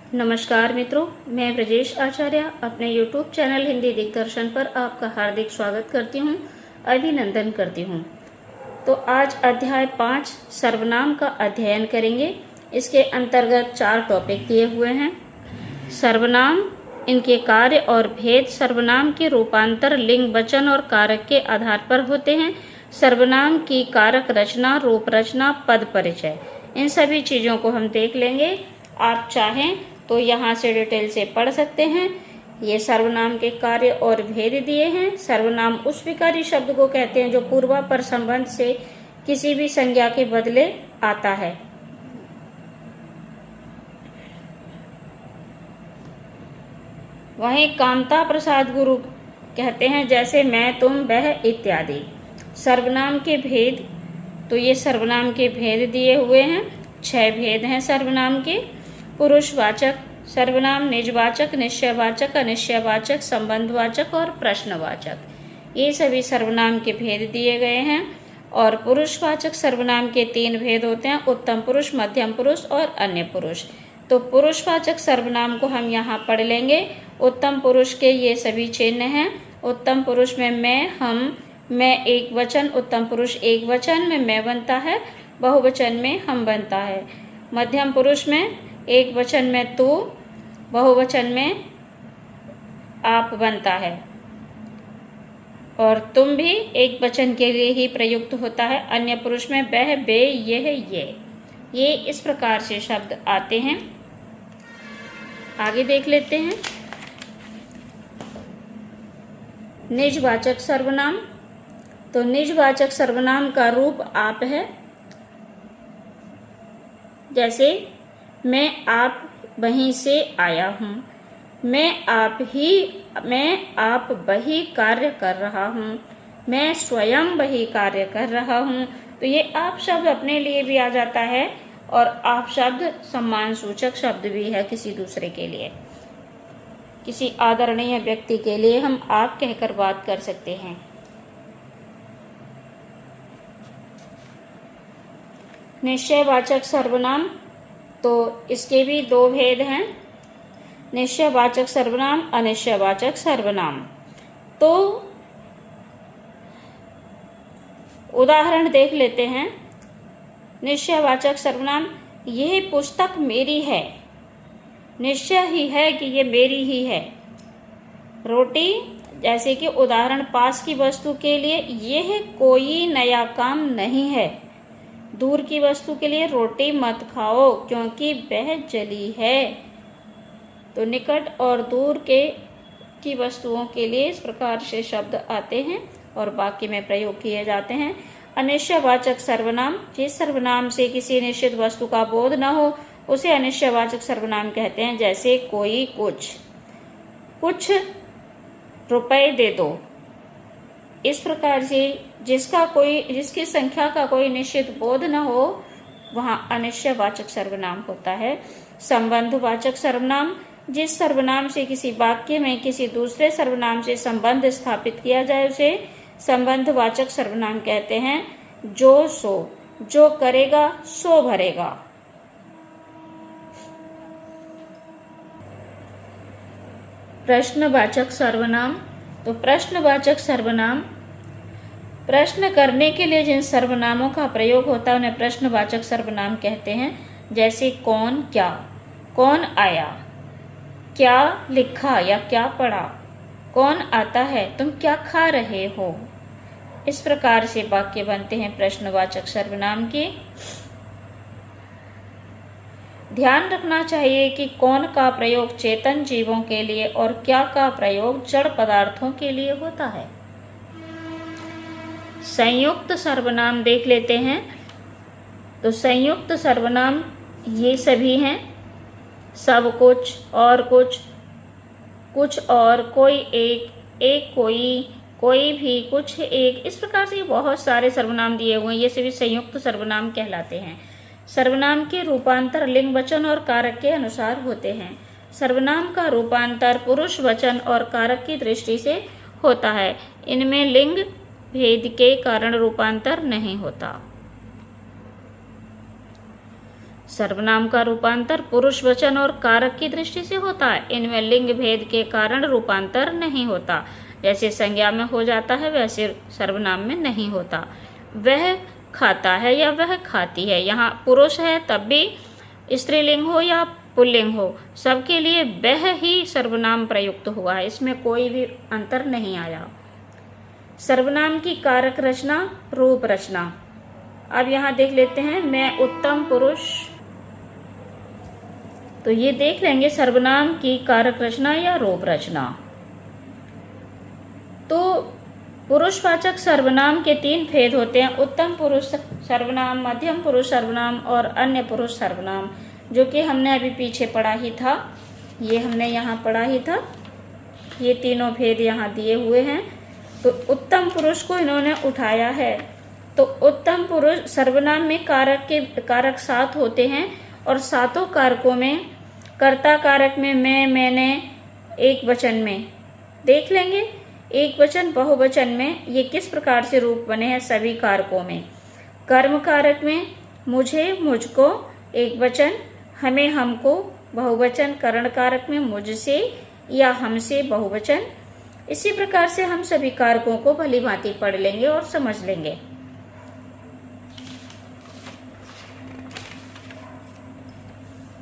नमस्कार मित्रों, मैं ब्रजेश आचार्य अपने YouTube चैनल हिंदी दिग्दर्शन पर आपका हार्दिक स्वागत करती हूँ, अभिनंदन करती हूँ। तो आज अध्याय 5 सर्वनाम का अध्ययन करेंगे। इसके अंतर्गत 4 टॉपिक दिए हुए हैं। सर्वनाम, इनके कार्य और भेद, सर्वनाम के रूपांतर लिंग, वचन और कारक के आधार पर होते हैं, सर्वनाम की कारक रचना, रूप रचना, पद परिचय, इन सभी चीज़ों को हम देख लेंगे। आप चाहें तो यहाँ से डिटेल से पढ़ सकते हैं। ये सर्वनाम के कार्य और भेद दिए हैं। सर्वनाम उस विकारी शब्द को कहते हैं जो पूर्वापर संबंध से किसी भी संज्ञा के बदले आता है। वहीं कामता प्रसाद गुरु कहते हैं जैसे मैं, तुम, वह इत्यादि। सर्वनाम के भेद, तो ये सर्वनाम के भेद दिए हुए हैं। 6 भेद हैं सर्वनाम के। पुरुषवाचक सर्वनाम, निजवाचक, निश्चयवाचक, अनिश्चयवाचक, संबंधवाचक और प्रश्नवाचक, ये सभी सर्वनाम के भेद दिए गए हैं। और पुरुषवाचक सर्वनाम के 3 भेद होते हैं, उत्तम पुरुष, मध्यम पुरुष और अन्य पुरुष। तो पुरुषवाचक सर्वनाम को हम यहाँ पढ़ लेंगे। उत्तम पुरुष के ये सभी चिन्ह हैं। उत्तम पुरुष में मैं, हम, मैं एक वचन, उत्तम पुरुष एक वचन में मैं बनता है, बहुवचन में हम बनता है। मध्यम पुरुष में एक वचन में तू, बहुवचन में आप बनता है। और तुम भी एक वचन के लिए ही प्रयुक्त होता है। अन्य पुरुष में वह, वे, यह, ये इस प्रकार से शब्द आते हैं। आगे देख लेते हैं। निजवाचक सर्वनाम, तो निजवाचक सर्वनाम का रूप आप है। जैसे मैं आप वहीं से आया हूँ, मैं आप वही कार्य कर रहा हूँ, मैं स्वयं वही कार्य कर रहा हूँ। तो ये आप शब्द अपने लिए भी आ जाता है और आप शब्द सम्मान सूचक शब्द भी है किसी दूसरे के लिए। किसी आदरणीय व्यक्ति के लिए हम आप कहकर बात कर सकते हैं। निश्चयवाचक सर्वनाम, तो इसके भी 2 भेद हैं, निश्चयवाचक सर्वनाम, अनिश्चयवाचक सर्वनाम। तो उदाहरण देख लेते हैं। निश्चयवाचक सर्वनाम, यह पुस्तक मेरी है, निश्चय ही है कि ये मेरी ही है। रोटी, जैसे कि उदाहरण पास की वस्तु के लिए यह कोई नया काम नहीं है, दूर की वस्तु के लिए रोटी मत खाओ क्योंकि वह जली है। तो निकट और दूर की वस्तुओं के लिए इस प्रकार से शब्द आते हैं और वाक्य में प्रयोग किए जाते हैं। अनिश्चयवाचक सर्वनाम, जिस सर्वनाम से किसी निश्चित वस्तु का बोध न हो उसे अनिश्चयवाचक सर्वनाम कहते हैं। जैसे कोई, कुछ रुपए दे दो। इस प्रकार से जिसकी संख्या का कोई निश्चित बोध न हो वहां अनिश्चयवाचक सर्वनाम होता है। संबंधवाचक सर्वनाम, जिस सर्वनाम से किसी वाक्य में किसी दूसरे सर्वनाम से संबंध स्थापित किया जाए उसे संबंधवाचक सर्वनाम कहते हैं। जो सो, जो करेगा सो भरेगा। प्रश्नवाचक सर्वनाम, तो प्रश्नवाचक सर्वनाम, प्रश्न करने के लिए जिन सर्वनामों का प्रयोग होता है उन्हें प्रश्नवाचक सर्वनाम कहते हैं। जैसे कौन, क्या, कौन आया, क्या लिखा या क्या पढ़ा, कौन आता है, तुम क्या खा रहे हो। इस प्रकार से वाक्य बनते हैं प्रश्नवाचक सर्वनाम के। ध्यान रखना चाहिए कि कौन का प्रयोग चेतन जीवों के लिए और क्या का प्रयोग जड़ पदार्थों के लिए होता है। संयुक्त सर्वनाम देख लेते हैं। तो संयुक्त सर्वनाम ये सभी हैं, सब कुछ, और कुछ और, कोई एक, एक कोई भी, कुछ एक, इस प्रकार से बहुत सारे सर्वनाम दिए हुए हैं। ये सभी संयुक्त सर्वनाम कहलाते हैं। सर्वनाम के रूपांतर लिंग, वचन और कारक के अनुसार होते हैं। सर्वनाम का रूपांतर पुरुष, वचन और कारक की दृष्टि से होता है। इनमें लिंग भेद के कारण रूपांतर नहीं होता। सर्वनाम का रूपांतर पुरुष वचन और कारक की दृष्टि से होता है। इनमें लिंग भेद के कारण रूपांतर नहीं होता। जैसे संज्ञा में हो जाता है वैसे सर्वनाम में नहीं होता। वह खाता है या वह खाती है, यहाँ पुरुष है तब भी स्त्रीलिंग हो या पुल्लिंग हो, सबके लिए वह ही सर्वनाम प्रयुक्त हुआ है, इसमें कोई भी अंतर नहीं आया। सर्वनाम की कारक रचना, रूप रचना। अब यहाँ देख लेते हैं, मैं उत्तम पुरुष, तो ये देख लेंगे सर्वनाम की कारक रचना या रूप रचना। तो पुरुषवाचक सर्वनाम के 3 भेद होते हैं, उत्तम पुरुष सर्वनाम, मध्यम पुरुष सर्वनाम और अन्य पुरुष सर्वनाम, जो कि हमने अभी पीछे पढ़ा ही था। ये हमने यहाँ पढ़ा ही था, ये तीनों भेद यहाँ दिए हुए हैं। तो उत्तम पुरुष को इन्होंने उठाया है। तो उत्तम पुरुष सर्वनाम में कारक 7 होते हैं और 7 कारकों में कर्ता कारक में मैं, मैंने, एक वचन में देख लेंगे। एक वचन बहुवचन में ये किस प्रकार से रूप बने हैं सभी कारकों में। कर्म कारक में मुझे, मुझको एक वचन, हमें, हमको बहुवचन। करण कारक में मुझसे या हमसे बहुवचन। इसी प्रकार से हम सभी कारकों को भली भांति पढ़ लेंगे और समझ लेंगे।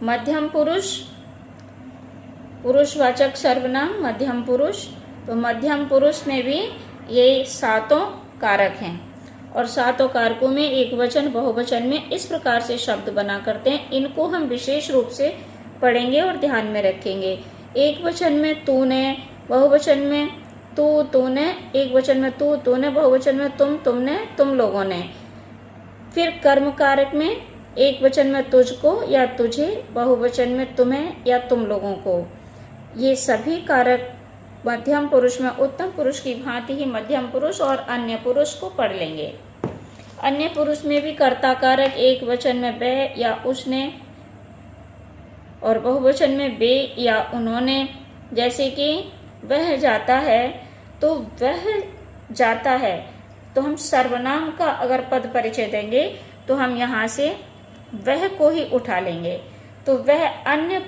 मध्यम पुरुष, पुरुषवाचक सर्वनाम मध्यम पुरुष। तो मध्यम पुरुष में भी ये 7 कारक हैं और 7 कारकों में एक वचन बहुवचन में इस प्रकार से शब्द बना करते हैं। इनको हम विशेष रूप से पढ़ेंगे और ध्यान में रखेंगे। एक वचन में तूने, बहुवचन में तू, तूने, एक वचन में तू, तूने, बहुवचन में तुम, तुमने, तुम लोगों ने। फिर कर्म कारक में एक वचन में तुझको या तुझे, बहुवचन में तुम्हें या तुम लोगों को। ये सभी कारक मध्यम पुरुष में उत्तम पुरुष की भांति ही मध्यम पुरुष और अन्य पुरुष को पढ़ लेंगे। अन्य पुरुष में भी कर्ता कारक एक वचन में वह या उसने और बहुवचन में वे या उन्होंने। जैसे कि वह जाता है, तो वह जाता है, तो हम सर्वनाम का अगर पद परिचय देंगे तो हम यहाँ से वह को ही उठा लेंगे। तो वह अन्य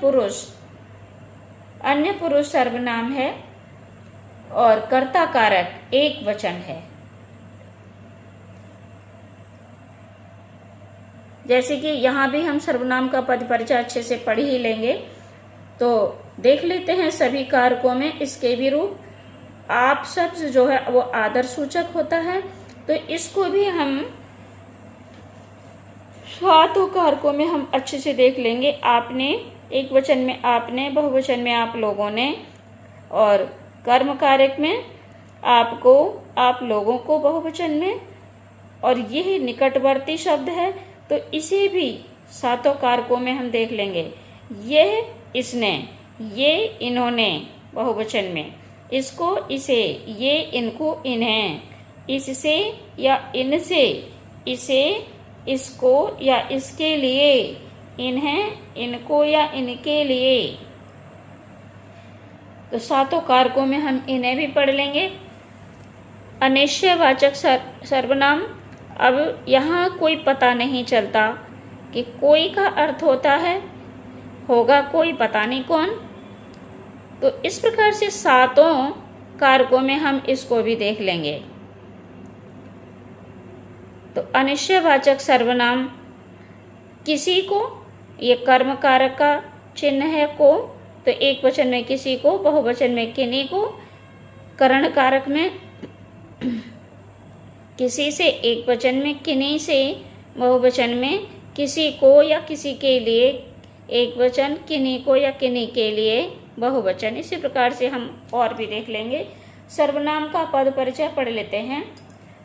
पुरुष सर्वनाम है और कर्ता कारक एक वचन है। जैसे कि यहाँ भी हम सर्वनाम का पद परिचय अच्छे से पढ़ ही लेंगे। तो देख लेते हैं सभी कारकों में इसके भी रूप। आप शब्द जो है वो आदर सूचक होता है, तो इसको भी हम 7 कारकों में हम अच्छे से देख लेंगे। आपने, एक वचन में आपने, बहुवचन में आप लोगों ने, और कर्म कारक में आपको, आप लोगों को बहुवचन में, और यही निकटवर्ती शब्द है तो इसे भी 7 कारकों में हम देख लेंगे। यह, इसने, ये, इन्होंने बहुवचन में, इसको, इसे, ये, इनको, इन्हें, इससे या इनसे, इसे, इसको या इसके लिए, इन्हें, इनको या इनके लिए। तो 7 कारकों में हम इन्हें भी पढ़ लेंगे। अनिश्चयवाचक सर्वनाम। अब यहाँ कोई पता नहीं चलता कि कोई का अर्थ होता है, होगा कोई, पता नहीं कौन। तो इस प्रकार से 7 कारकों में हम इसको भी देख लेंगे। तो अनिश्चयवाचक सर्वनाम किसी को, ये कर्म कारक का चिन्ह है को, तो एक वचन में किसी को, बहुवचन में किन्हीं को, करण कारक में किसी से, एक वचन में किन्हीं से, बहुवचन में किसी को या किसी के लिए, एक वचन किन्हीं को या किन्हीं के लिए, बहुवचन। इसी प्रकार से हम और भी देख लेंगे। सर्वनाम का पद परिचय पढ़ लेते हैं।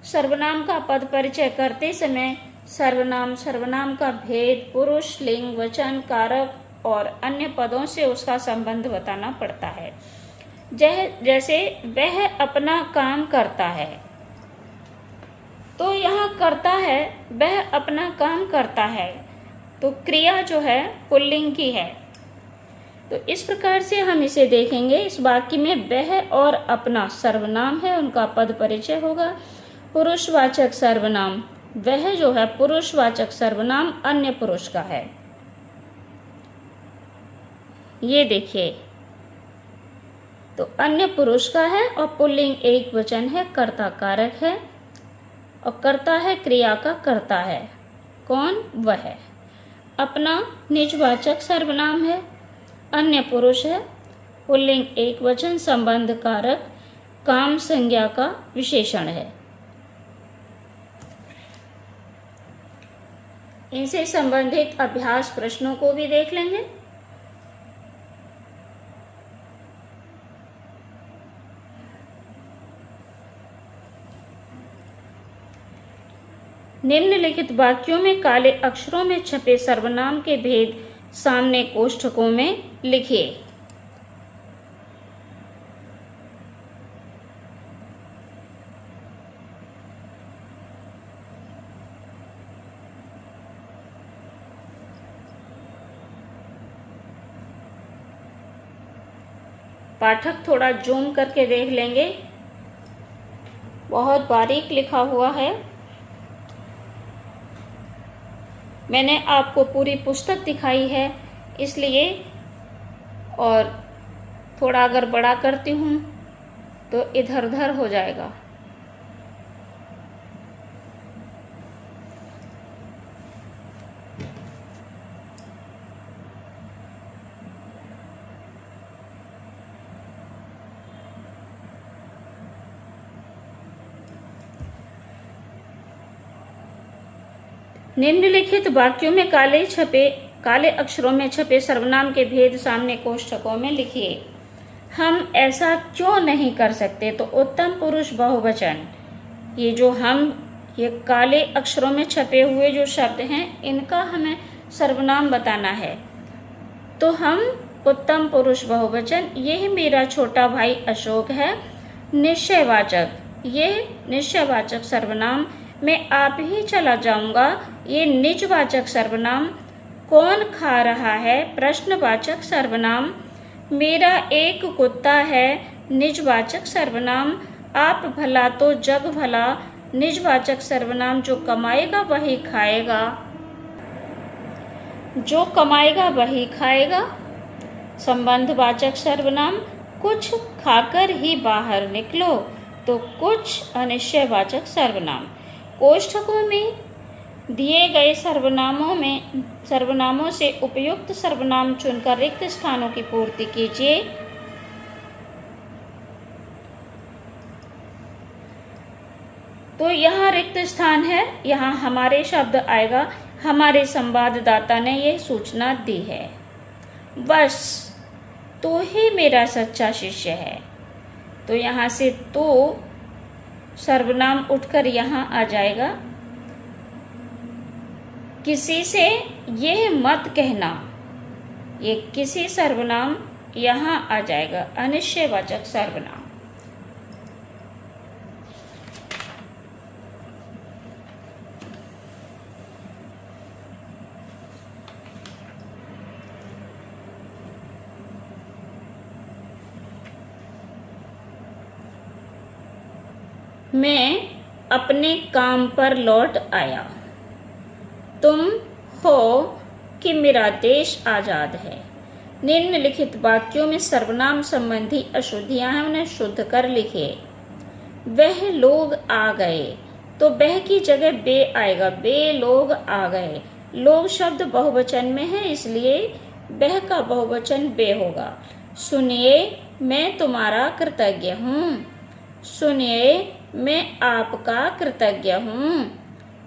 सर्वनाम का पद परिचय करते समय सर्वनाम का भेद, पुरुष, लिंग, वचन, कारक और अन्य पदों से उसका संबंध बताना पड़ता है। जैसे वह अपना काम करता है, तो यहाँ करता है, वह अपना काम करता है, तो क्रिया जो है पुल्लिंग की है। तो इस प्रकार से हम इसे देखेंगे। इस वाक्य में वह और अपना सर्वनाम है, उनका पद परिचय होगा। पुरुषवाचक सर्वनाम, वह जो है पुरुषवाचक सर्वनाम अन्य पुरुष का है। ये देखिए, तो अन्य पुरुष का है और पुल्लिंग एक वचन है, कर्ता कारक है और कर्ता है क्रिया का कर्ता है। कौन? वह। अपना निजवाचक सर्वनाम है, अन्य पुरुष है, पुल्लिंग एक वचन, संबंध कारक, काम संज्ञा का विशेषण है। इनसे संबंधित अभ्यास प्रश्नों को भी देख लेंगे। निम्नलिखित वाक्यों में काले अक्षरों में छपे सर्वनाम के भेद सामने कोष्ठकों में लिखिए। पाठक थोड़ा जूम करके देख लेंगे, बहुत बारीक लिखा हुआ है। मैंने आपको पूरी पुस्तक दिखाई है इसलिए, और थोड़ा अगर बड़ा करती हूँ तो इधर उधर हो जाएगा। निम्नलिखित वाक्यों में काले अक्षरों में छपे सर्वनाम के भेद सामने कोष्ठकों में लिखिए। हम ऐसा क्यों नहीं कर सकते? तो उत्तम पुरुष बहुवचन, ये काले अक्षरों में छपे हुए जो शब्द हैं इनका हमें सर्वनाम बताना है। तो हम उत्तम पुरुष बहुवचन, यह मेरा छोटा भाई अशोक है, निश्चयवाचक, ये निश्चयवाचक सर्वनाम, मैं आप ही चला जाऊंगा, ये निजवाचक सर्वनाम, कौन खा रहा है, प्रश्नवाचक सर्वनाम, मेरा एक कुत्ता है, निजवाचक सर्वनाम, आप भला तो जग भला, निजवाचक सर्वनाम, जो कमाएगा वही खाएगा, जो कमाएगा वही खाएगा, संबंधवाचक सर्वनाम, कुछ खाकर ही बाहर निकलो, तो कुछ अनिश्चयवाचक सर्वनाम। कोष्ठकों में दिए गए सर्वनामों से उपयुक्त सर्वनाम चुनकर रिक्त स्थानों की पूर्ति कीजिए। तो यहाँ रिक्त स्थान है, यहाँ हमारे शब्द आएगा। हमारे संवाददाता ने यह सूचना दी है। बस तो ही मेरा सच्चा शिष्य है। तो यहाँ से तो सर्वनाम उठकर यहाँ आ जाएगा। किसी से यह मत कहना, ये किसी सर्वनाम यहाँ आ जाएगा, अनिश्चयवाचक सर्वनाम। मैं अपने काम पर लौट आया। तुम हो कि मेरा देश आजाद है। निम्नलिखित वाक्यों में सर्वनाम संबंधी अशुद्धियां हैं, उन्हें शुद्ध कर लिखिए। वह लोग आ गए, तो वह की जगह बे आएगा, बे लोग आ गए। लोग शब्द बहुवचन में है इसलिए वह का बहुवचन बे होगा। सुनिए, मैं तुम्हारा कृतज्ञ हूँ। सुनिए, मैं आपका कृतज्ञ हूँ।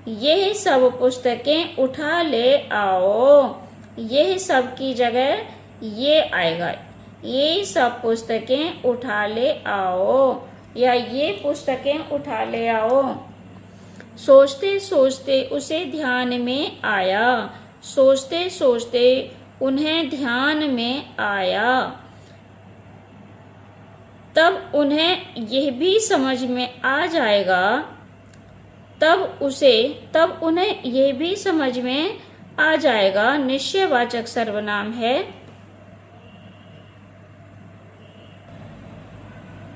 यह सब पुस्तकें उठा ले आओ। यह सब की जगह ये आएगा, ये सब पुस्तकें उठा ले आओ, या ये पुस्तकें उठा ले आओ। सोचते सोचते उसे ध्यान में आया। सोचते सोचते उन्हें ध्यान में आया। तब उन्हें यह भी समझ में आ जाएगा, तब उन्हें यह भी समझ में आ जाएगा, निश्चयवाचक सर्वनाम है।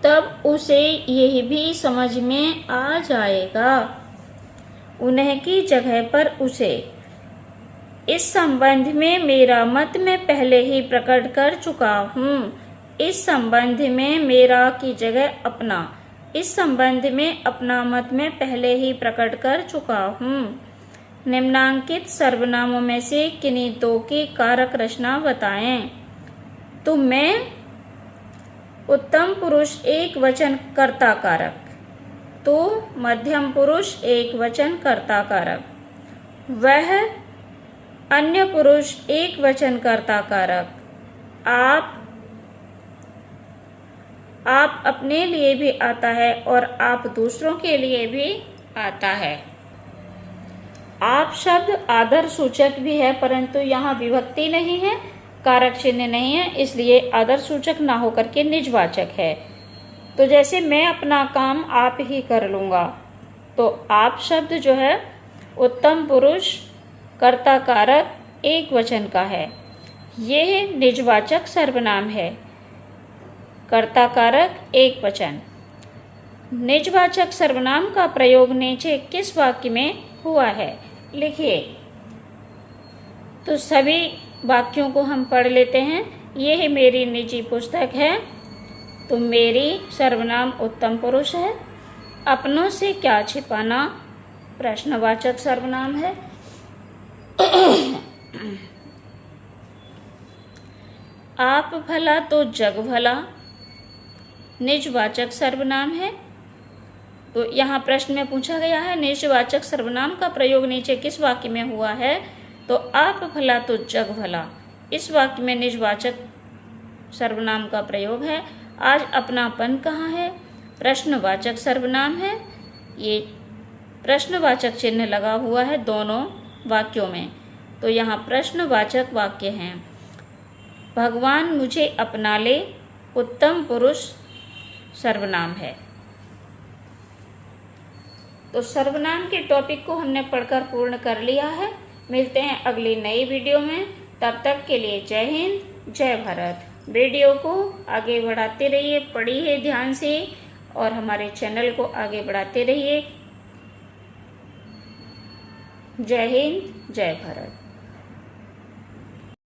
तब उसे यह भी समझ में आ जाएगा। उन्हें की जगह पर उसे। इस संबंध में मेरा मत मैं पहले ही प्रकट कर चुका हूँ। इस संबंध में मेरा की जगह अपना, इस संबंध में अपना मत मैं पहले ही प्रकट कर चुका हूँ। निम्नांकित सर्वनामों में से किन्हीं दो की कारक रचना बताएं। तो मैं उत्तम पुरुष एक वचन कर्ता कारक, तो मध्यम पुरुष एक वचन कर्ता कारक, वह अन्य पुरुष एक वचन कर्ता कारक, आप अपने लिए भी आता है और आप दूसरों के लिए भी आता है। आप शब्द आदर सूचक भी है, परंतु यहाँ विभक्ति नहीं है, कारक चिन्ह नहीं है, इसलिए आदर सूचक ना होकर के निजवाचक है। तो जैसे मैं अपना काम आप ही कर लूँगा, तो आप शब्द जो है उत्तम पुरुष कर्ता कारक एक वचन का है, यह निजवाचक सर्वनाम है। कर्ता कारक एक वचन। निजवाचक सर्वनाम का प्रयोग नीचे किस वाक्य में हुआ है, लिखिए। तो सभी वाक्यों को हम पढ़ लेते हैं। यह मेरी निजी पुस्तक है, तो मेरी सर्वनाम उत्तम पुरुष है। अपनों से क्या छिपाना प्रश्नवाचक सर्वनाम है। आप भला तो जग भला निजवाचक सर्वनाम है। तो यहाँ प्रश्न में पूछा गया है निजवाचक सर्वनाम का प्रयोग नीचे किस वाक्य में हुआ है, तो आप भला तो जग भला, इस वाक्य में निजवाचक सर्वनाम का प्रयोग है। आज अपनापन कहाँ है, प्रश्नवाचक सर्वनाम है। ये प्रश्नवाचक चिन्ह लगा हुआ है दोनों वाक्यों में, तो यहाँ प्रश्नवाचक वाक्य हैं। भगवान मुझे अपना ले उत्तम पुरुष सर्वनाम है। तो सर्वनाम के टॉपिक को हमने पढ़कर पूर्ण कर लिया है। मिलते हैं अगली नई वीडियो में, तब तक के लिए जय हिंद जय भारत। वीडियो को आगे बढ़ाते रहिए, पढ़िए ध्यान से और हमारे चैनल को आगे बढ़ाते रहिए। जय हिंद जय भारत।